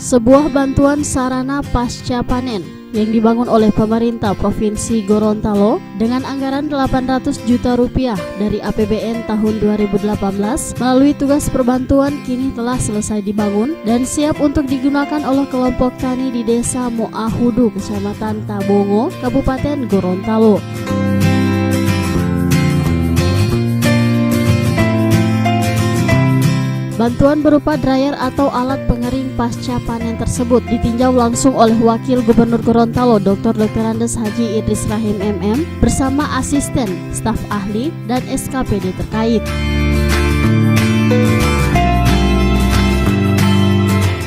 Sebuah bantuan sarana pasca panen yang dibangun oleh pemerintah Provinsi Gorontalo dengan anggaran 800 juta rupiah dari APBN tahun 2018 melalui tugas perbantuan kini telah selesai dibangun dan siap untuk digunakan oleh kelompok tani di Desa Moahudu, Kecamatan Tabongo, Kabupaten Gorontalo. Bantuan berupa dryer atau alat pengering pasca panen tersebut ditinjau langsung oleh Wakil Gubernur Gorontalo Dr. Andes Haji Idris Rahim MM bersama asisten, staf ahli, dan SKPD terkait.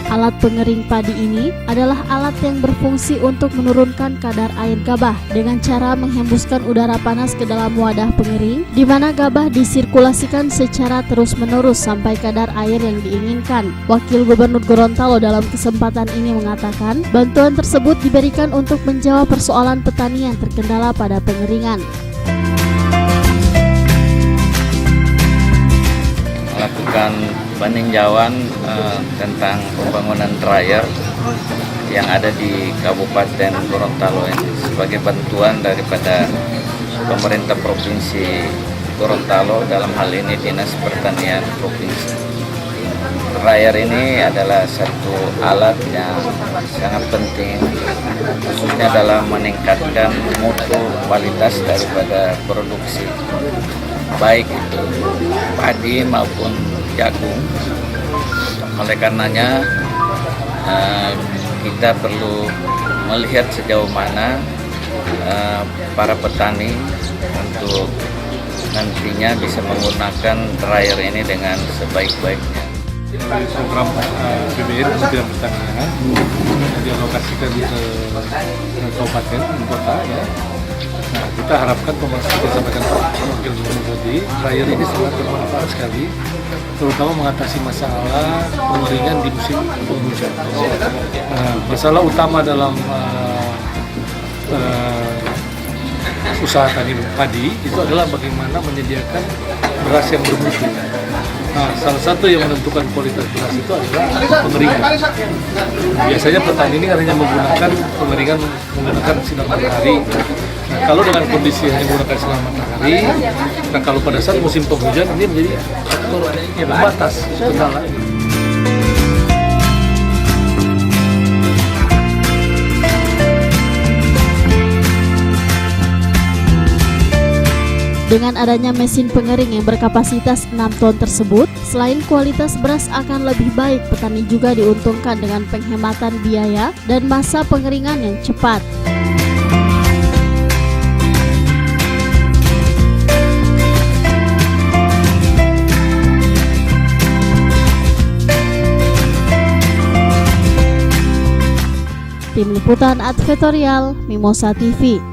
Alat pengering padi ini adalah alat yang berfungsi untuk menurunkan kadar air gabah dengan cara menghembuskan udara panas ke dalam wadah pengering, di mana gabah disirkulasikan secara terus-menerus sampai kadar air yang diinginkan. Wakil Gubernur Gorontalo dalam kesempatan ini mengatakan, bantuan tersebut diberikan untuk menjawab persoalan petani yang terkendala pada pengeringan. Melakukan peninjauan tentang pembangunan dryer yang ada di Kabupaten Gorontalo ini sebagai bantuan daripada pemerintah Provinsi Gorontalo, dalam hal ini Dinas Pertanian Provinsi. Dryer ini adalah satu alat yang sangat penting khususnya dalam meningkatkan mutu kualitas daripada produksi, baik itu padi maupun jagung. Oleh karenanya kita perlu melihat sejauh mana para petani untuk nantinya bisa menggunakan dryer ini dengan sebaik-baiknya. Program APBN Kementerian Pertanian dialokasikan ke kabupaten kota ya. Nah, kita harapkan pemasaran sampaikan Pak Wakil Gubernur tadi, dryer ini sangat bermanfaat sekali, terutama mengatasi masalah pengeringan di musim penghujan. Masalah utama dalam usaha tani padi itu adalah bagaimana menyediakan beras yang bermutu. Nah, salah satu yang menentukan kualitas beras itu adalah pengeringan. Biasanya petani ini hanya menggunakan pengeringan menggunakan sinar matahari. Nah, kalau dengan kondisi hanya menggunakan sinar matahari, nah kalau pada saat musim penghujan ini menjadi faktor yang membatas kendala. Dengan adanya mesin pengering yang berkapasitas 6 ton tersebut, selain kualitas beras akan lebih baik, petani juga diuntungkan dengan penghematan biaya dan masa pengeringan yang cepat. Tim Liputan Advertorial Mimosa TV.